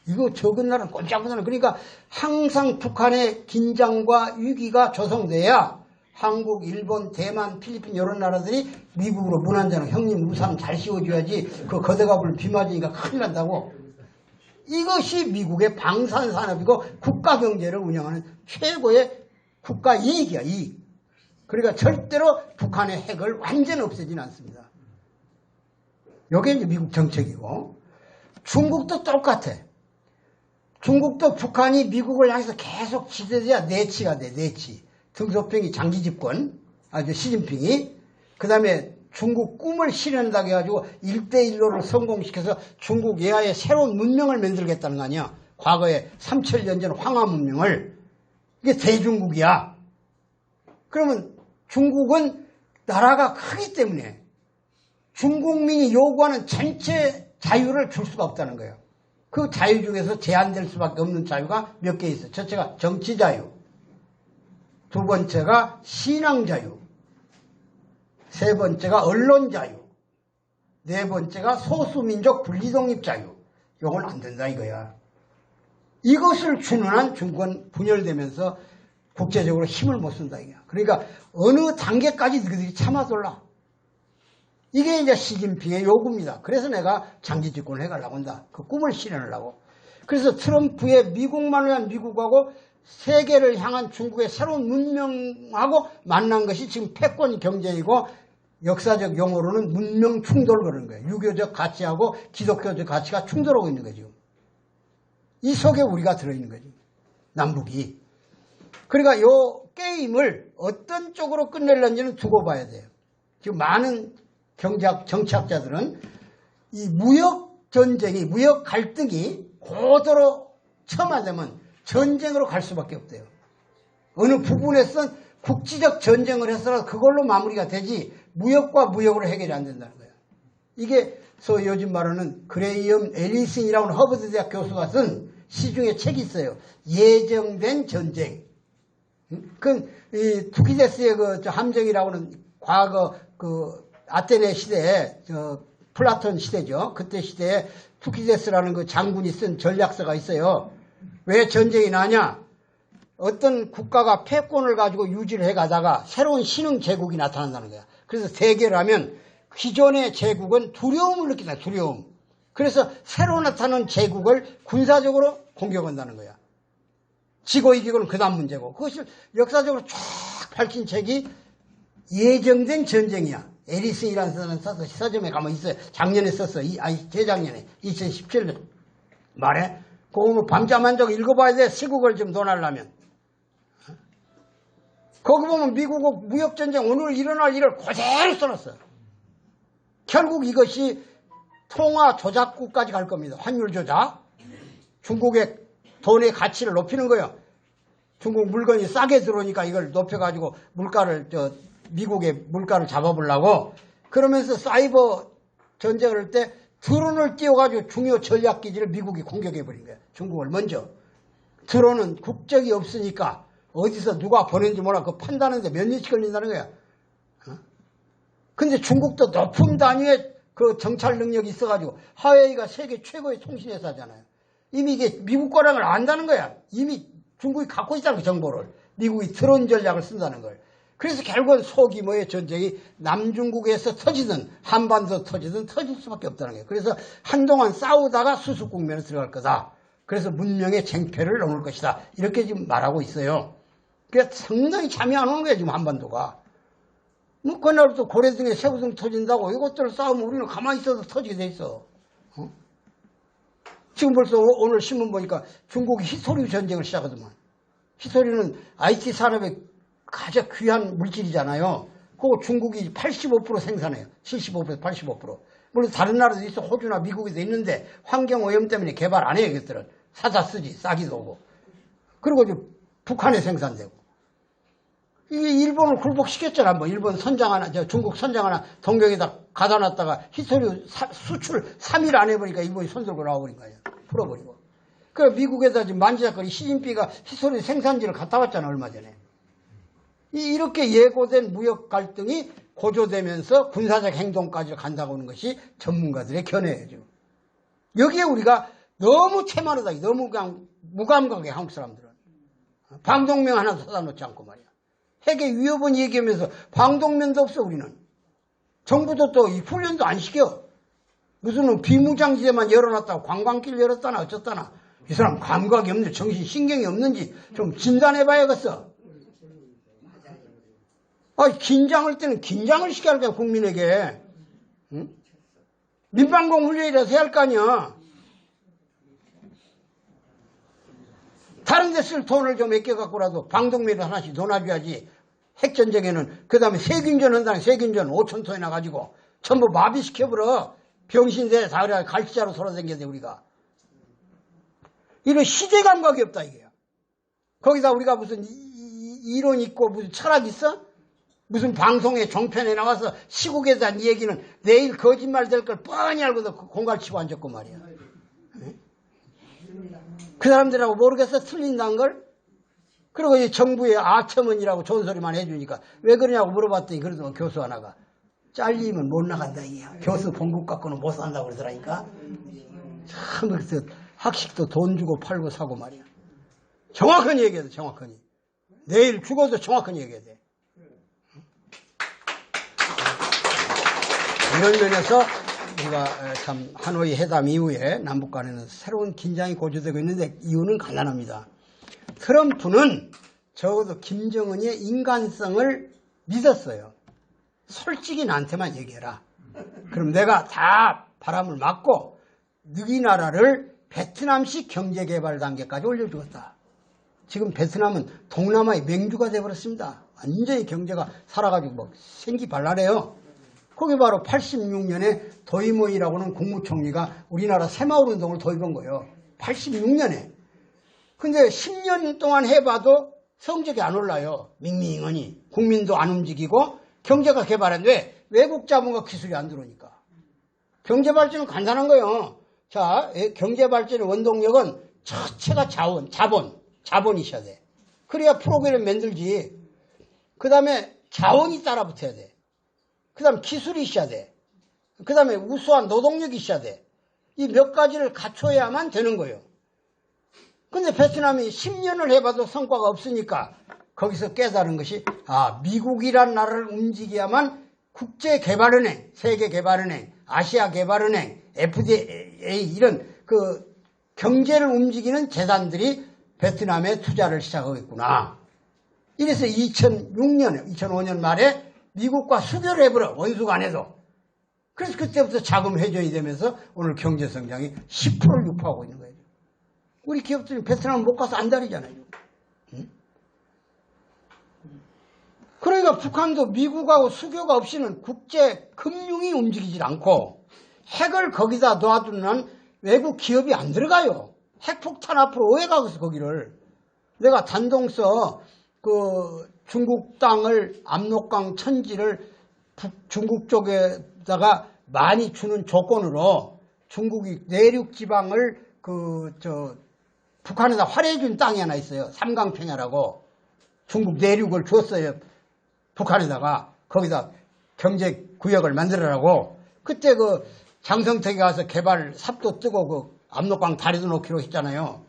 이거 적은 나라는 꼼짝없는. 그러니까 항상 북한의 긴장과 위기가 조성돼야 한국, 일본, 대만, 필리핀 이런 나라들이 미국으로 문안전화 형님 우산 잘 씌워줘야지 그 거대가불 비 맞으니까 큰일 난다고. 이것이 미국의 방산산업이고 국가경제를 운영하는 최고의 국가 이익이야, 이익. 그러니까 절대로 북한의 핵을 완전 없애지는 않습니다. 이게 이제 미국 정책이고, 중국도 똑같아. 중국도 북한이 미국을 향해서 계속 지도돼야 내치가 돼, 내치. 등소평이 장기 집권, 아주 시진핑이. 그 다음에 중국 꿈을 실현한다고 해가지고 1대1로를 성공시켜서 중국 예하의 새로운 문명을 만들겠다는 거 아니야. 과거에 3000년 전 황하 문명을. 이게 대중국이야. 그러면 중국은 나라가 크기 때문에 중국민이 요구하는 전체 자유를 줄 수가 없다는 거예요. 그 자유 중에서 제한될 수밖에 없는 자유가 몇 개 있어요. 첫째가 정치 자유, 두 번째가 신앙 자유, 세 번째가 언론 자유, 네 번째가 소수민족 분리독립 자유. 이건 안 된다 이거야. 이것을 준원한 중국은 분열되면서 국제적으로 힘을 못 쓴다 이거야. 그러니까 어느 단계까지 너희들이 참아둘라. 이게 이제 시진핑의 요구입니다. 그래서 내가 장기 집권을 해가려고 한다. 그 꿈을 실현하려고. 그래서 트럼프의 미국만을 위한 미국하고 세계를 향한 중국의 새로운 문명하고 만난 것이 지금 패권 경쟁이고 역사적 용어로는 문명 충돌을 그러는 거예요. 유교적 가치하고 기독교적 가치가 충돌하고 있는 거죠. 이 속에 우리가 들어있는 거지. 남북이. 그러니까 요 게임을 어떤 쪽으로 끝낼런지는 두고 봐야 돼요. 지금 많은 정치학자들은 이 무역 전쟁이, 무역 갈등이 고도로 첨화되면 전쟁으로 갈 수밖에 없대요. 어느 부분에선 국지적 전쟁을 해서라도 그걸로 마무리가 되지 무역과 무역으로 해결이 안 된다는 거예요. 이게 소위 요즘 말하는 그레이엄 앨리슨이라는 허버드 대학 교수가 쓴 시중에 책이 있어요. 예정된 전쟁. 이 투키데스의 함정이라고는 과거 아테네 시대에 플라톤 시대죠. 그때 시대에 투키데스라는 그 장군이 쓴 전략서가 있어요. 왜 전쟁이 나냐? 어떤 국가가 패권을 가지고 유지를 해가다가 새로운 신흥 제국이 나타난다는 거야. 그래서 대결을 하면 기존의 제국은 두려움을 느낀다. 두려움. 그래서 새로 나타나는 제국을 군사적으로 공격한다는 거야. 지고 이기고는 그 다음 문제고. 그것을 역사적으로 쫙 밝힌 책이 예정된 전쟁이야. 에리슨이라는 사람은 써서 서점에 가면 있어요. 작년에 썼어. 재작년에 2017년 말에. 그거 밤잠 안 자고 읽어봐야 돼. 시국을 좀 논하려면. 거기 보면 미국 무역전쟁 오늘 일어날 일을 그대로 써놨어. 결국 이것이 통화 조작국까지 갈 겁니다. 환율 조작. 중국의 돈의 가치를 높이는 거예요. 중국 물건이 싸게 들어오니까 이걸 높여가지고 미국의 물가를 잡아보려고. 그러면서 사이버 전쟁을 할 때 드론을 띄워가지고 중요 전략기지를 미국이 공격해버린 거예요. 중국을 먼저. 드론은 국적이 없으니까 어디서 누가 보낸지 몰라. 그거 판다는데 몇 년씩 걸린다는 거야. 근데 중국도 높은 단위의 그 정찰 능력이 있어가지고 화웨이가 세계 최고의 통신회사잖아요. 이미 이게 미국 거랑을 안다는 거야. 이미 중국이 갖고 있다는 그 정보를. 미국이 드론 전략을 쓴다는 걸. 그래서 결국은 소규모의 전쟁이 남중국에서 터지든 한반도 터지든 터질 수밖에 없다는 거예요. 그래서 한동안 싸우다가 수습 국면에 들어갈 거다. 그래서 문명의 쟁패를 넘을 것이다. 이렇게 지금 말하고 있어요. 그러니까 상당히 잠이 안 오는 거예요. 지금 한반도가. 뭐 그날부터 고래등에 새우등 터진다고 이것들을 싸우면 우리는 가만히 있어도 터지게 돼 있어. 지금 벌써 오늘 신문 보니까 중국이 히토류 전쟁을 시작하더만. 히토류는 IT 산업의 가장 귀한 물질이잖아요. 그거 중국이 85% 생산해요. 75%, 85%. 물론 다른 나라도 있어. 호주나 미국에도 있는데 환경오염 때문에 개발 안 해요. 이것들은. 사다 쓰지. 싸기도 오고. 그리고 이제 북한에 생산되고. 이게 일본을 굴복시켰잖아. 뭐 일본 선장 하나, 중국 선장 하나 동경에다 가다 놨다가 히토류 수출 3일 안 해보니까 일본이 손들고 나와버린 거예요. 풀어버리고. 그 미국에다 지금 만지작거리 시진핑이가 히토류 생산지를 갔다 왔잖아. 얼마 전에. 이렇게 예고된 무역 갈등이 고조되면서 군사적 행동까지 간다고 하는 것이 전문가들의 견해예요. 지금. 여기에 우리가 너무 채마르다. 너무 그냥 무감각해. 한국 사람들은. 방독면 하나 쏟아놓지 않고 말이야. 핵의 위협은 얘기하면서 방독면도 없어 우리는. 정부도 또 이 훈련도 안 시켜. 무슨 비무장지대만 열어놨다고 관광길 열었다나 어쩌다나. 이 사람 감각이 없는지 정신 신경이 없는지 좀 진단해봐야겠어. 긴장할 때는 긴장을 시켜야 할 거야 국민에게. 응? 민방공 훈련이라도 해야 할 거 아니야. 다른 데 쓸 돈을 좀 아껴갖고라도 방독면을 하나씩 넣어놔줘야지. 핵전쟁에는. 그 다음에 세균전 한다는 세균전 5,000톤이나 가지고 전부 마비시켜버려. 병신대 다 그래 갈치자로 돌아다녀야 돼 우리가. 이런 시대 감각이 없다 이게요. 거기다 우리가 무슨 이론 있고 무슨 철학 있어? 무슨 방송에 종편에 나와서 시국에 대한 얘기는 내일 거짓말 될 걸 뻔히 알고도 공갈치고 앉았고 말이야. 네? 그 사람들하고 모르겠어? 틀린다는 걸? 그리고 이 정부의 아첨은이라고 좋은 소리만 해주니까 왜 그러냐고 물어봤더니 그래도 교수 하나가 잘리면 못 나간다 이게야. 교수 봉급 갖고는 못 산다고 그러더라니까. 참 그래서 학식도 돈 주고 팔고 사고 말이야. 정확하게 얘기해야 돼. 정확하게. 내일 죽어도 정확하게 얘기해야 돼. 이런 면에서 우리가 참 하노이 회담 이후에 남북 간에는 새로운 긴장이 고조되고 있는데 이유는 간단합니다. 트럼프는 적어도 김정은의 인간성을 믿었어요. 솔직히 나한테만 얘기해라. 그럼 내가 다 바람을 막고 너희 나라를 베트남식 경제개발 단계까지 올려주었다. 지금 베트남은 동남아의 맹주가 돼버렸습니다. 완전히 경제가 살아가지고 뭐 생기발랄해요. 거기 바로 86년에 더이모이라고는 국무총리가 우리나라 새마을운동을 도입한 거예요. 86년에. 근데 10년 동안 해봐도 성적이 안 올라요. 밍밍하니. 국민도 안 움직이고 경제가 개발했는데 외국 자본과 기술이 안 들어오니까. 경제발전은 간단한 거예요. 자, 경제발전의 원동력은 첫째가 자본이 있어야 돼. 그래야 프로그램 만들지. 그 다음에 자원이 따라 붙어야 돼. 그 다음에 기술이 있어야 돼. 그 다음에 우수한 노동력이 있어야 돼. 이 몇 가지를 갖춰야만 되는 거예요. 근데 베트남이 10년을 해봐도 성과가 없으니까 거기서 깨달은 것이 미국이란 나라를 움직여야만 국제개발은행, 세계개발은행, 아시아개발은행, FDA 이런 그 경제를 움직이는 재단들이 베트남에 투자를 시작하겠구나. 이래서 2005년 말에 미국과 수교를 해버려. 원수가 안 해도. 그래서 그때부터 자금 회전이 되면서 오늘 경제성장이 10%를 유포하고 있는 거예요. 우리 기업들이 베트남 못 가서 안달이잖아요. 응? 그러니까 북한도 미국하고 수교가 없이는 국제 금융이 움직이질 않고 핵을 거기다 놔두면 외국 기업이 안 들어가요. 핵폭탄 앞으로 왜 가겠어 거기를. 내가 단동서 그 중국 땅을 압록강 천지를 중국 쪽에다가 많이 주는 조건으로 중국이 내륙 지방을 북한에다 활해준 땅이 하나 있어요. 삼강평야라고 중국 내륙을 줬어요. 북한에다가 거기다 경제구역을 만들어라고. 그때 그 장성택이 가서 개발 삽도 뜨고 그 압록강 다리도 놓기로 했잖아요.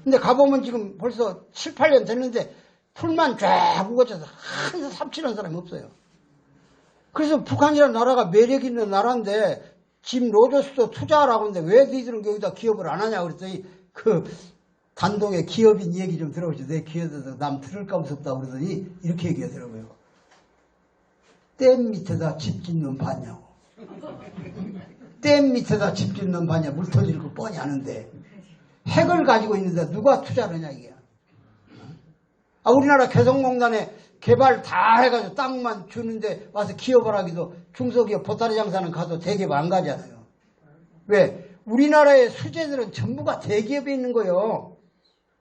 근데 가보면 지금 벌써 7, 8년 됐는데 풀만 쫙 우거져서 한 삽질한 사람이 없어요. 그래서 북한이라는 나라가 매력 있는 나라인데 짐 로저스도 투자하라고 하는데 왜 너희들은 여기다 기업을 안 하냐 그랬더니 그 단동에 기업인 얘기 좀 들어보죠. 내 귀에서 남 들을까 무섭다 그러더니 이렇게 얘기하더라고요. 댐 밑에다 집 짓는 봤냐고. 댐 밑에다 집 짓는 봤냐. 물 터질 거 뻔히 아는데 핵을 가지고 있는데 누가 투자를 하냐 이게. 우리나라 개성공단에 개발 다 해가지고 땅만 주는데 와서 기업을 하기도 중소기업 보따리 장사는 가도 대기업 안 가잖아요. 왜? 우리나라의 수재들은 전부가 대기업에 있는 거예요.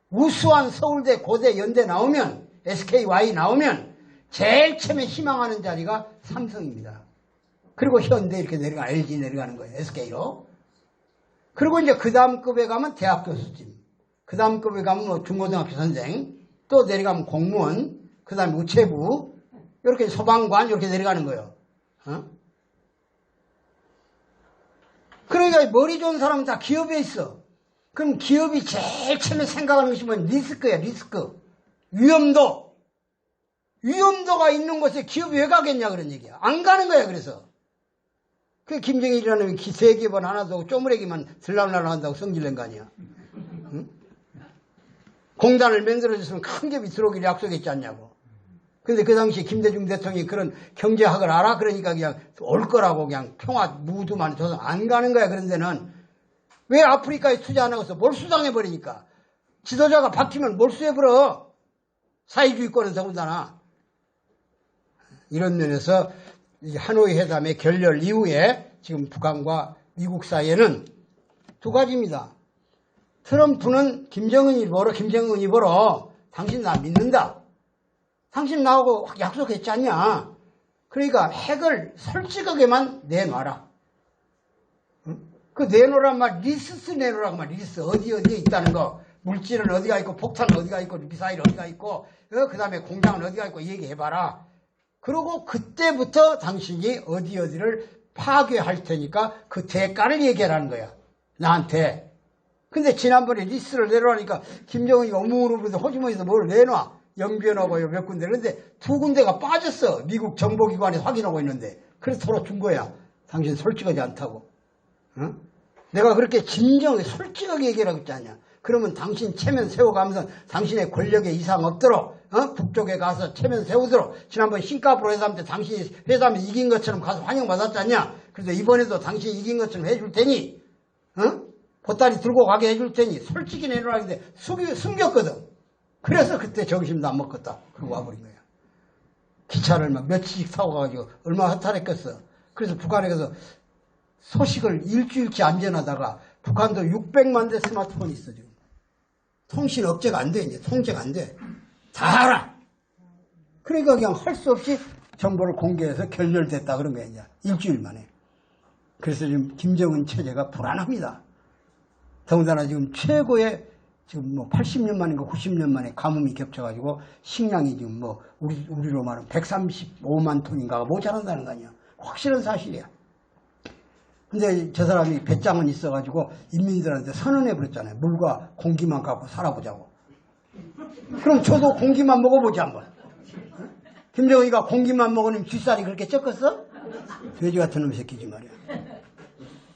우수한 서울대, 고대, 연대 나오면 SKY 나오면 제일 처음에 희망하는 자리가 삼성입니다. 그리고 현대 이렇게 내려가 LG 내려가는 거예요. SK로. 그리고 이제 그 다음 급에 가면 대학 교수진. 그 다음 급에 가면 뭐 중고등학교 선생. 또 내려가면 공무원. 그 다음에 우체부. 이렇게 소방관 이렇게 내려가는 거예요. 그러니까 머리 좋은 사람은 다 기업에 있어. 그럼 기업이 제일 처음에 생각하는 것이 뭐냐? 리스크야, 리스크. 위험도. 위험도가 있는 곳에 기업이 왜 가겠냐 그런 얘기야. 안 가는 거야 그래서. 그 김정일이라는 세기업은 하나도 쪼무레기만 들락날락 한다고 성질낸 거 아니야. 응? 공단을 만들어줬으면 큰 기업이 들어오기를 약속했지 않냐고. 근데 그 당시 김대중 대통령이 그런 경제학을 알아? 그러니까 그냥 올 거라고 그냥 평화 무드만 줘서 안 가는 거야. 그런 데는. 왜 아프리카에 투자 안 하고서 몰수당해버리니까. 지도자가 바뀌면 몰수해버려. 사회주의권은 더군다나. 이런 면에서 하노이 회담의 결렬 이후에 지금 북한과 미국 사이에는 두 가지입니다. 트럼프는 김정은이 보러 당신 나 믿는다. 당신 나하고 약속했지 않냐. 그러니까 핵을 솔직하게만 내놔라. 그 내놓으란 말 리스트 내놓으라고 말 리스트 어디에 있다는 거. 물질은 어디가 있고 폭탄은 어디가 있고 미사일 어디가 있고 그 다음에 공장은 어디가 있고 얘기해봐라. 그리고 그때부터 당신이 어디를 파괴할 테니까 그 대가를 얘기하라는 거야. 나한테. 근데 지난번에 리스트를 내놓으니까 김정은이 어무무르부터 호주머니에서 뭘 내놔. 영변하고 몇 군데. 그런데 두 군데가 빠졌어. 미국 정보기관에서 확인하고 있는데. 그래서 털어준 거야. 당신 솔직하지 않다고. 어? 내가 그렇게 진정하게 솔직하게 얘기하라고 했지 않냐. 그러면 당신 체면 세워가면서 당신의 권력에 이상 없도록 북쪽에 가서 체면 세우도록 지난번 싱가포르 회담 때 당신이 회담에 이긴 것처럼 가서 환영받았지 않냐. 그래서 이번에도 당신이 이긴 것처럼 해줄 테니 보따리 들고 가게 해줄 테니 솔직히 내놓으라는데 숨겼거든. 그래서 그때 점심도 안 먹겠다. 그러고 와버린 거야. 기차를 막 며칠씩 타고 가가지고 얼마나 허탈했겠어. 그래서 북한에 가서 소식을 일주일치 안전하다가 북한도 600만 대 스마트폰이 있어 지금. 통신 억제가 안 돼. 이제 통제가 안 돼. 다 알아. 그러니까 그냥 할 수 없이 정보를 공개해서 결렬됐다 그런 거야. 이제 일주일 만에. 그래서 지금 김정은 체제가 불안합니다. 더군다나 지금 최고의 지금 뭐 80년 만인가 90년 만에 가뭄이 겹쳐가지고 식량이 지금 뭐 우리로 말하면 135만 톤인가가 모자란다는 거 아니야. 확실한 사실이야. 근데 저 사람이 배짱은 있어가지고 인민들한테 선언해 버렸잖아요. 물과 공기만 갖고 살아보자고. 그럼 저도 공기만 먹어보지 한번. 김정은이가 공기만 먹으면 뒷살이 그렇게 쪘겠어? 돼지 같은 놈 새끼지 말이야.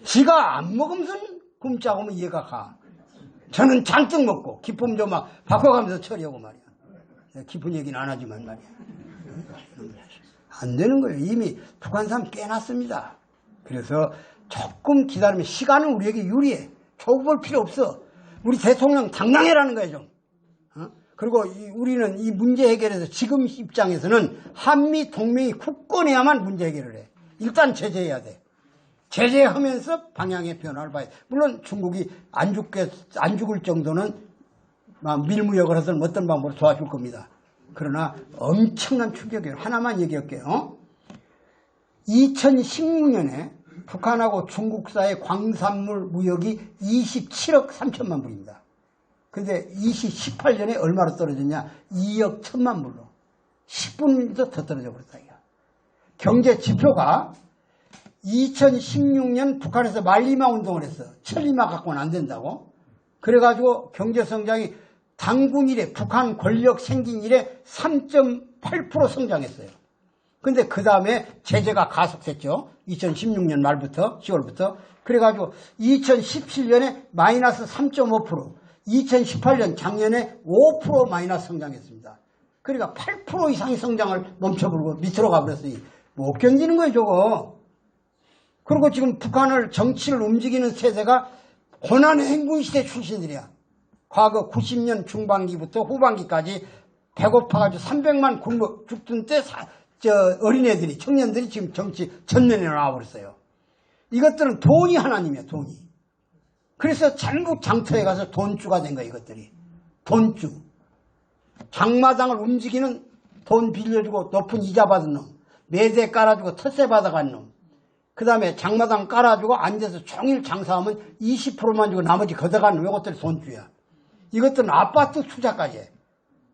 지가 안 먹으면 굶자고 하면 이해가 가. 저는 잔뜩 먹고 기품 좀 막 바꿔가면서 처리하고 말이야. 깊은 얘기는 안 하지만 말이야. 안 되는 거예요. 이미 북한 사람 깨놨습니다. 그래서 조금 기다리면 시간은 우리에게 유리해. 조급할 필요 없어. 우리 대통령 당당해라는 거예요. 좀. 그리고 우리는 이 문제 해결에서 지금 입장에서는 한미 동맹이 굳건해야만 문제 해결을 해. 일단 제재해야 돼. 제재하면서 방향의 변화를 봐야 돼. 물론 중국이 안 죽을 정도는 밀무역을 하든 어떤 방법으로 도와줄 겁니다. 그러나 엄청난 충격이에요. 하나만 얘기할게요. 2016년에 북한하고 중국 사이의 광산물 무역이 27억 3천만 불입니다. 근데 18년에 얼마로 떨어졌냐? 2억 1천만 불로. 10분도 더 떨어져 버렸다. 경제 지표가 2016년 북한에서 말리마 운동을 했어. 천리마 갖고는 안 된다고. 그래가지고 경제성장이 당군 이래, 북한 권력 생긴 이래 3.8% 성장했어요. 근데 그 다음에 제재가 가속됐죠. 2016년 말부터, 10월부터. 그래가지고 2017년에 마이너스 3.5%, 2018년 작년에 5% 마이너스 성장했습니다. 그러니까 8% 이상의 성장을 멈춰버리고 밑으로 가버렸으니 못 견디는 거예요, 저거. 그리고 지금 북한을 정치를 움직이는 세대가 고난의 행군시대 출신들이야. 과거 90년 중반기부터 후반기까지 배고파가지고 300만 굶어 죽던 때 어린애들이, 청년들이 지금 정치 전면에 나와버렸어요. 이것들은 돈이 하나님이야, 돈이. 그래서 전국 장터에 가서 돈주가 된 거야, 이것들이. 돈주. 장마당을 움직이는 돈 빌려주고 높은 이자 받은 놈. 매대 깔아주고 텃세 받아간 놈. 그 다음에 장마당 깔아주고 앉아서 종일 장사하면 20%만 주고 나머지 걷어가는 이것들이 돈주야. 이것들은 아파트 투자까지 해.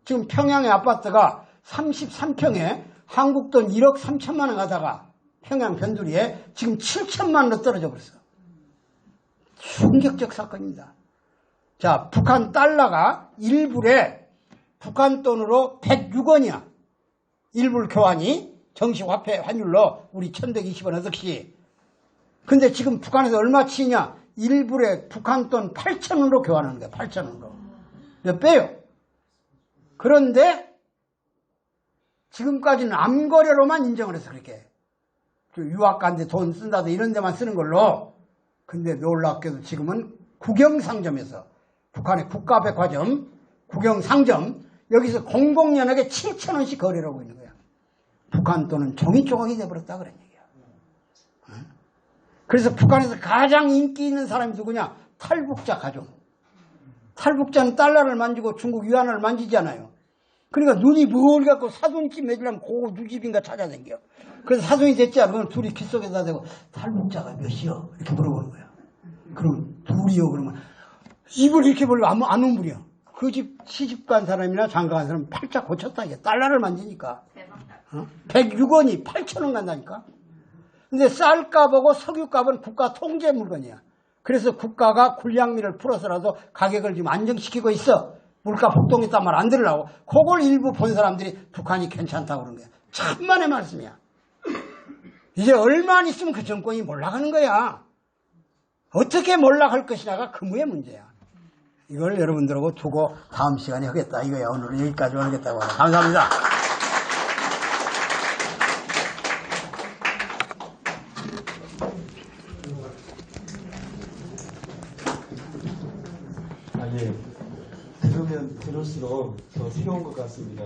지금 평양의 아파트가 33평에 한국 돈 1억 3천만 원 가다가 평양 변두리에 지금 7천만 원으로 떨어져 버렸어. 충격적 사건입니다. 자, 북한 달러가 1불에 북한 돈으로 106원이야. 1불 교환이 정식 화폐 환율로 우리 1120원 어득시. 근데 지금 북한에서 얼마 치냐? 1불에 북한 돈 8,000원으로 교환하는 거야. 8,000원으로. 몇 배요? 그런데 지금까지는 암거래로만 인정을 해서 그렇게. 유학 간데 돈 쓴다도 이런 데만 쓰는 걸로. 근데 놀랍게도 지금은 국영상점에서 북한의 국가백화점, 국영상점 여기서 공공연하게 7,000원씩 거래를 하고 있는 거야. 북한 돈은 종이 조각이 돼버렸다 그런 얘기야. 그래서 북한에서 가장 인기 있는 사람이 누구냐? 탈북자 가족. 탈북자는 달러를 만지고 중국 위안을 만지잖아요. 그러니까 눈이 뭘 갖고 사돈집 맺으려면 고고 누집인가 찾아다녀. 그래서 사돈이 됐지 않으면 둘이 귀 속에다 대고 탈북자가 몇이요? 이렇게 물어보는 거야. 그럼 둘이요? 그러면 입을 이렇게 벌리고 안 움부려. 그 집 시집간 사람이나 장가간 사람 팔자 고쳤다. 이게 달러를 만지니까. 106원이 8,000원 간다니까. 근데 쌀값하고 석유값은 국가 통제 물건이야. 그래서 국가가 군량미를 풀어서라도 가격을 지금 안정시키고 있어. 물가 폭동했단 말 안 들으려고. 그걸 일부 본 사람들이 북한이 괜찮다고 그런 거야. 천만의 말씀이야. 이제 얼마 안 있으면 그 정권이 몰락하는 거야. 어떻게 몰락할 것이냐가 그무의 문제야. 이걸 여러분들하고 두고 다음 시간에 하겠다 이거야. 오늘은 여기까지만 하겠다고 합니다. 감사합니다. 들을수록 더 새로운 것 같습니다.